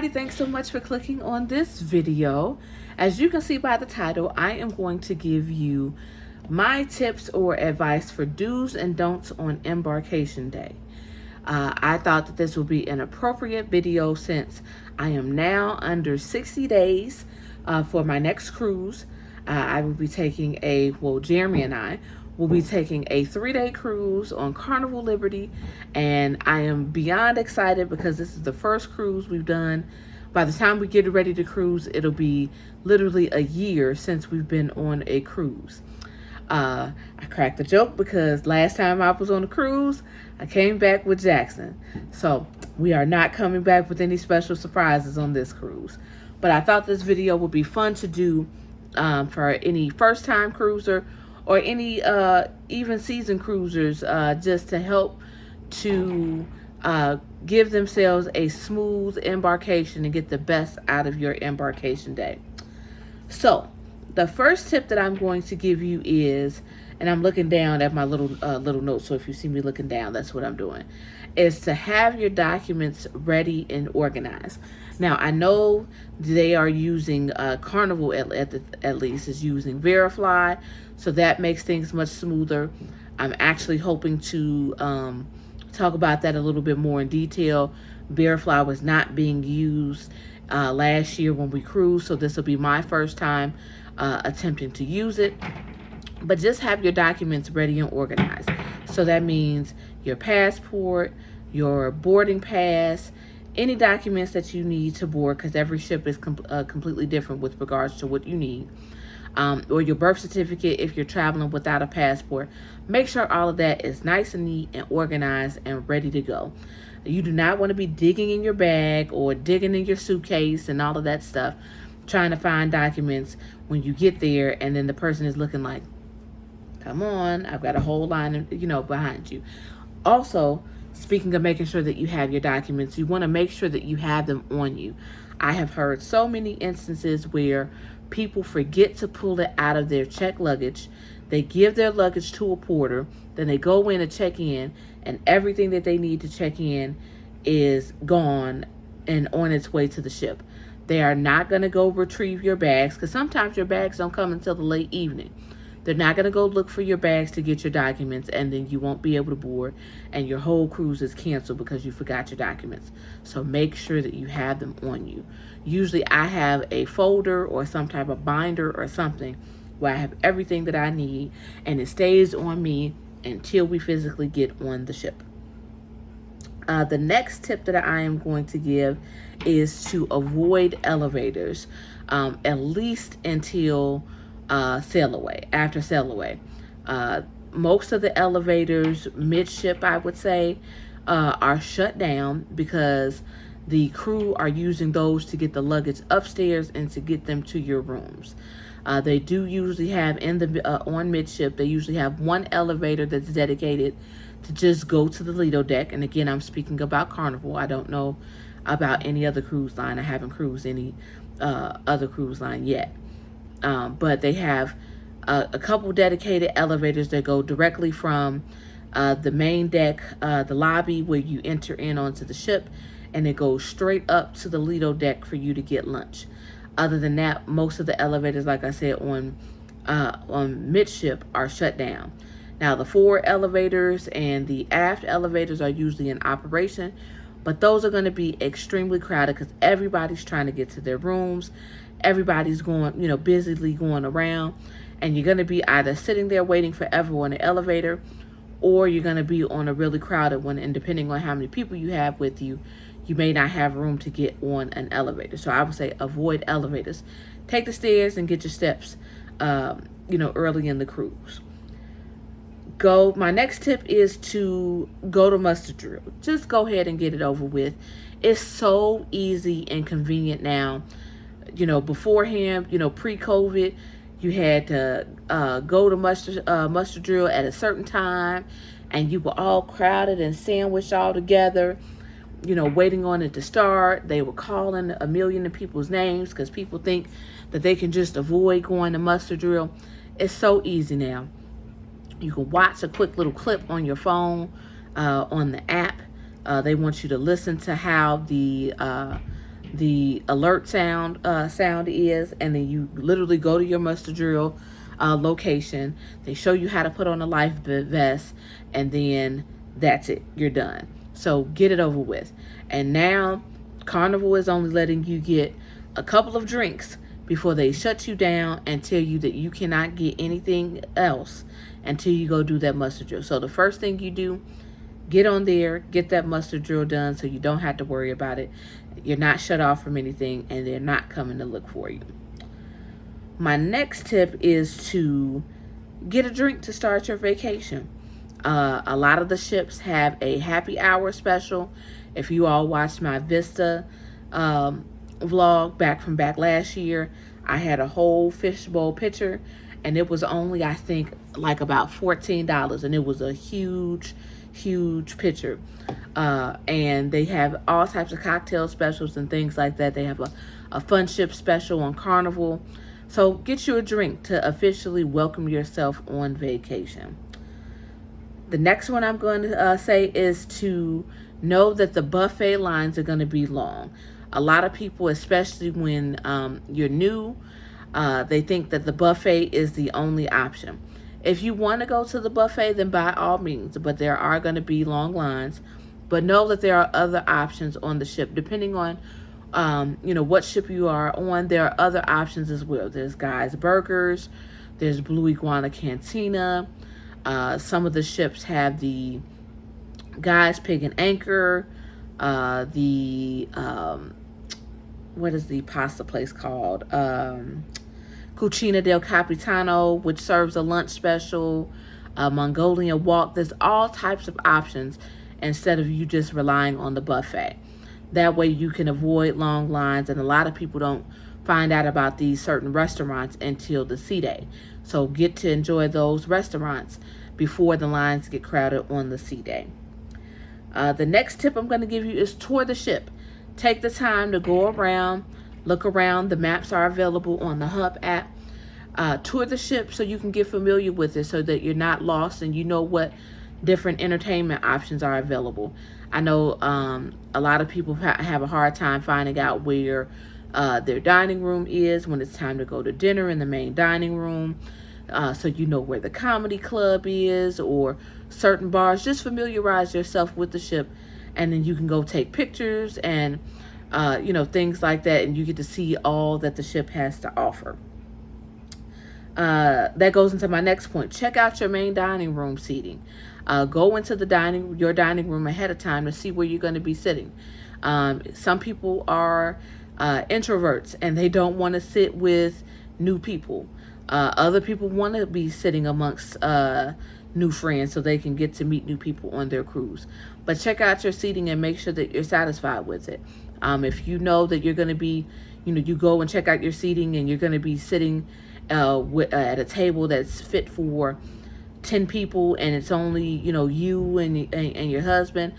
everybody, thanks so much for clicking on this video. As you can see by the title, I am going to give you my tips or advice for do's and don'ts on Embarkation Day. I thought that this would be an appropriate video since I am now under 60 days for my next cruise. I will be taking Jeremy and I will be taking a 3-day cruise on Carnival Liberty, and I am beyond excited because this is the first cruise we've done. By the time we get ready to cruise, it'll be literally a year since we've been on a cruise. I cracked the joke because last time I was on a cruise, I came back with Jackson. So we are not coming back with any special surprises on this cruise. But I thought this video would be fun to do for any first-time cruiser or any even seasoned cruisers, just to help to give themselves a smooth embarkation and get the best out of your embarkation day. So the first tip that I'm going to give you is, and I'm looking down at my little notes, so if you see me looking down, that's what I'm doing, is to have your documents ready and organized. Now, I know they are using Carnival, at least, is using Verifly, so that makes things much smoother. I'm actually hoping to talk about that a little bit more in detail. Verifly was not being used last year when we cruised, so this will be my first time attempting to use it. But just have your documents ready and organized. So that means your passport, your boarding pass, any documents that you need to board, because every ship is completely different with regards to what you need. Or your birth certificate if you're traveling without a passport. Make sure all of that is nice and neat and organized and ready to go. You do not want to be digging in your bag or digging in your suitcase and all of that stuff, trying to find documents when you get there and then the person is looking like, come on, I've got a whole line, behind you. Also, speaking of making sure that you have your documents, you want to make sure that you have them on you. I have heard so many instances where people forget to pull it out of their checked luggage. They give their luggage to a porter, then they go in to check in, and everything that they need to check in is gone and on its way to the ship. They are not going to go retrieve your bags, because sometimes your bags don't come until the late evening. They're not going to go look for your bags to get your documents, and then you won't be able to board, and your whole cruise is canceled because you forgot your documents. So make sure that you have them on you. Usually I have a folder or some type of binder or something where I have everything that I need, and it stays on me until we physically get on the ship. The next tip that I am going to give is to avoid elevators, at least until sail away, after sail away. Most of the elevators midship, I would say, are shut down because the crew are using those to get the luggage upstairs and to get them to your rooms. They do usually have on midship, they usually have one elevator that's dedicated to just go to the Lido deck. And again, I'm speaking about Carnival. I don't know about any other cruise line. I haven't cruised any other cruise line yet. But they have a couple dedicated elevators that go directly from the main deck, the lobby where you enter in onto the ship, and it goes straight up to the Lido deck for you to get lunch. Other than that, most of the elevators, like I said, on midship are shut down. Now, the forward elevators and the aft elevators are usually in operation, but those are going to be extremely crowded because everybody's trying to get to their rooms. Everybody's going, busily going around, and you're going to be either sitting there waiting forever on the elevator, or you're going to be on a really crowded one, and depending on how many people you have with you, you may not have room to get on an elevator. So I would say avoid elevators. Take the stairs and get your steps, early in the cruise. My next tip is to go to muster drill. Just go ahead and get it over with. It's so easy and convenient now. Beforehand, pre-COVID, you had to go to muster drill at a certain time, and you were all crowded and sandwiched all together, waiting on it to start. They were calling a million of people's names because people think that they can just avoid going to muster drill. It's so easy now. You can watch a quick little clip on your phone, on the app. They want you to listen to how the the alert sound is, and then you literally go to your muster drill location. They show you how to put on a life vest, and then that's it. You're done. So get it over with. And now Carnival is only letting you get a couple of drinks before they shut you down and tell you that you cannot get anything else until you go do that muster drill. So the first thing you do, get on there, get that muster drill done so you don't have to worry about it. You're not shut off from anything, and they're not coming to look for you. My next tip is to get a drink to start your vacation. A lot of the ships have a happy hour special. If you all watched my Vista vlog back last year, I had a whole fishbowl pitcher, and it was only, I think, like about $14, and it was a huge pitcher. And they have all types of cocktail specials and things like that. They have a fun ship special on Carnival. So get you a drink to officially welcome yourself on vacation. The next one I'm going to say is to know that the buffet lines are going to be long. A lot of people, especially when you're new, they think that the buffet is the only option. If you want to go to the buffet, then by all means, but there are going to be long lines. But know that there are other options on the ship. Depending on what ship you are on, there are other options as well. There's Guy's Burgers, there's Blue Iguana Cantina. Some of the ships have the Guy's Pig and Anchor, what is the pasta place called? Cucina del Capitano, which serves a lunch special, Mongolian Walk. There's all types of options instead of you just relying on the buffet. That way you can avoid long lines, and a lot of people don't find out about these certain restaurants until the sea day. So get to enjoy those restaurants before the lines get crowded on the sea day. The next tip I'm going to give you is tour the ship. Take the time to go around, look around. The maps are available on the Hub app. Tour the ship so you can get familiar with it so that you're not lost and you know what different entertainment options are available. I know a lot of people have a hard time finding out where their dining room is when it's time to go to dinner in the main dining room. So you know where the comedy club is or certain bars. Just familiarize yourself with the ship, and then you can go take pictures and things like that, and you get to see all that the ship has to offer. That goes into my next point. Check out your main dining room seating. Go into your dining room ahead of time to see where you're going to be sitting. Some people are introverts and they don't want to sit with new people. Other people want to be sitting amongst new friends so they can get to meet new people on their cruise. But check out your seating and make sure that you're satisfied with it. If you know that you're going to be, you go and check out your seating and you're going to be sitting at a table that's fit for 10 people, and it's only you and your husband,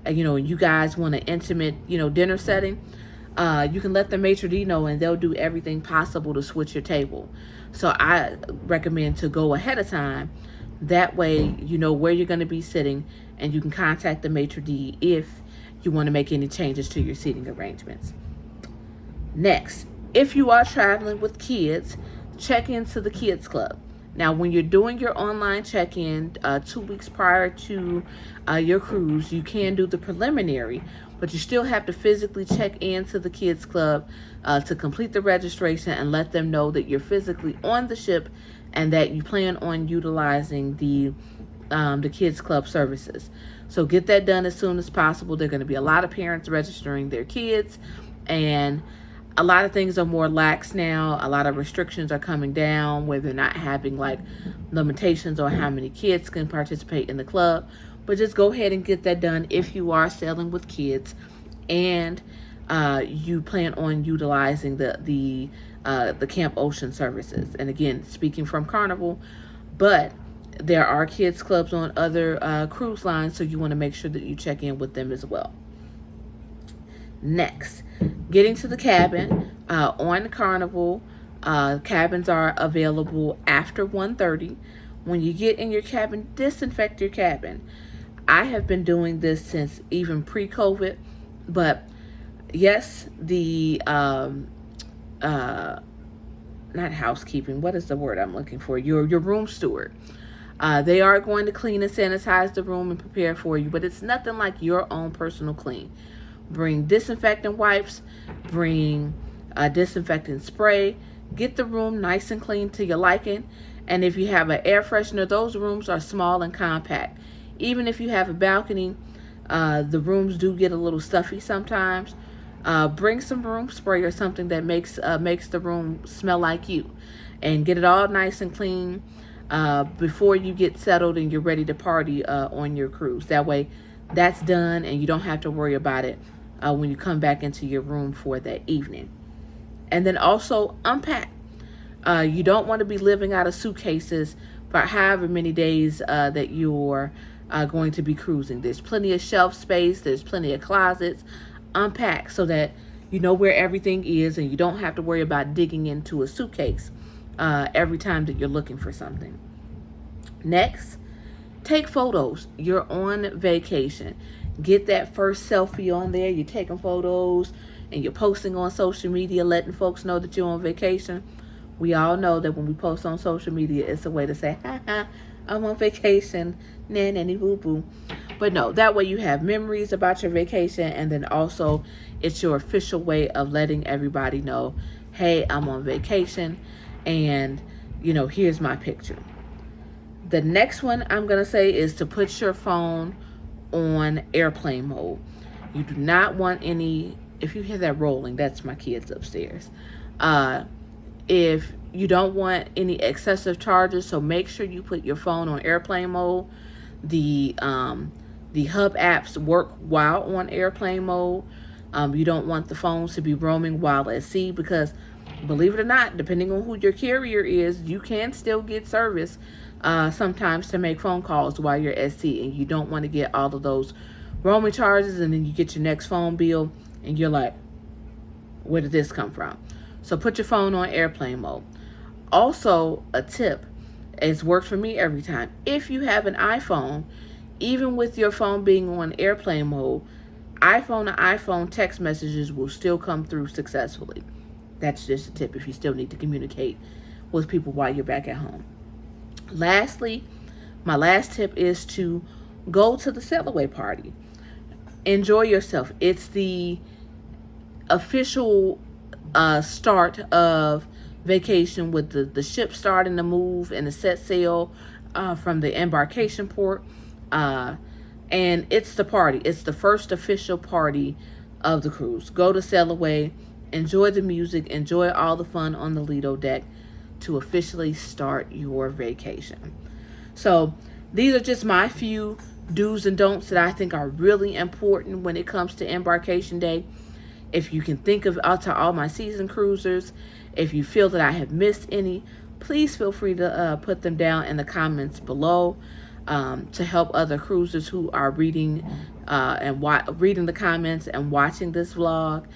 and you guys want an intimate dinner setting, you can let the maitre d' know, and they'll do everything possible to switch your table. So I recommend to go ahead of time. That way you know where you're going to be sitting, and you can contact the maitre d' if you want to make any changes to your seating arrangements. Next, if you are traveling with kids, check into the kids club. Now, when you're doing your online check-in 2 weeks prior to your cruise, you can do the preliminary, but you still have to physically check into the kids club to complete the registration and let them know that you're physically on the ship and that you plan on utilizing the kids club services. So get that done as soon as possible. There are going to be a lot of parents registering their kids, and a lot of things are more lax now. A lot of restrictions are coming down where they're not having like limitations on how many kids can participate in the club. But just go ahead and get that done if you are sailing with kids and you plan on utilizing the Camp Ocean services. And again, speaking from Carnival, but there are kids clubs on other cruise lines, so you want to make sure that you check in with them as well. Next, getting to the cabin. On Carnival, cabins are available after 1:30. When you get in your cabin, disinfect your cabin. I have been doing this since even pre-COVID, but Yes, the not housekeeping, what is the word I'm looking for? Your room steward. They are going to clean and sanitize the room and prepare for you, but it's nothing like your own personal clean. Bring disinfectant wipes, bring disinfectant spray, get the room nice and clean to your liking. And if you have an air freshener, those rooms are small and compact. Even if you have a balcony, the rooms do get a little stuffy sometimes. Bring some room spray or something that makes the room smell like you, and get it all nice and clean before you get settled and you're ready to party on your cruise. That way, that's done, and you don't have to worry about it when you come back into your room for that evening. And then also unpack. You don't want to be living out of suitcases for however many days that you're going to be cruising. There's plenty of shelf space. There's plenty of closets. Unpack so that you know where everything is and you don't have to worry about digging into a suitcase every time that you're looking for something. Next, take photos. You're on vacation. Get that first selfie on there. You're taking photos and you're posting on social media, letting folks know that you're on vacation. We all know that when we post on social media, it's a way to say, ha ha, I'm on vacation, nanny boo boo. But no, that way you have memories about your vacation, and then also it's your official way of letting everybody know, hey, I'm on vacation, and here's my picture. The next one I'm going to say is to put your phone on airplane mode. You do not want any, if you hear that rolling, that's my kids upstairs. If you don't want any excessive charges, so make sure you put your phone on airplane mode. The hub apps work while on airplane mode. You don't want the phones to be roaming while at sea, because believe it or not, depending on who your carrier is, you can still get service sometimes to make phone calls while you're at sea, and you don't want to get all of those roaming charges, and then you get your next phone bill and you're like, where did this come from? So put your phone on airplane mode. Also, a tip, it's worked for me every time. If you have an iPhone, even with your phone being on airplane mode, iPhone to iPhone text messages will still come through successfully. That's just a tip if you still need to communicate with people while you're back at home. Lastly, my last tip is to go to the sail away party. Enjoy yourself. It's the official start of vacation, with the ship starting to move and the set sail from the embarkation port. And it's the party. It's the first official party of the cruise. Go to sail away, enjoy the music, enjoy all the fun on the Lido deck to officially start your vacation. So these are just my few do's and don'ts that I think are really important when it comes to embarkation day. If you can think of to all my season cruisers, if you feel that I have missed any, please feel free to put them down in the comments below to help other cruisers who are reading reading the comments and watching this vlog.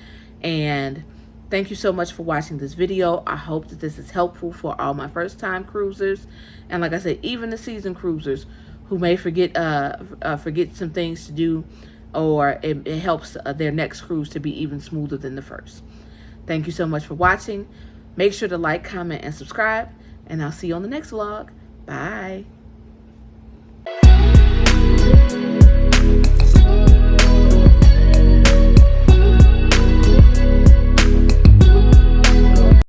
And thank you so much for watching this video. I hope that this is helpful for all my first time cruisers, and like I said, even the seasoned cruisers who may forget some things to do, or it helps their next cruise to be even smoother than the first. Thank you so much for watching. Make sure to like, comment, and subscribe, and I'll see you on the next vlog. Bye.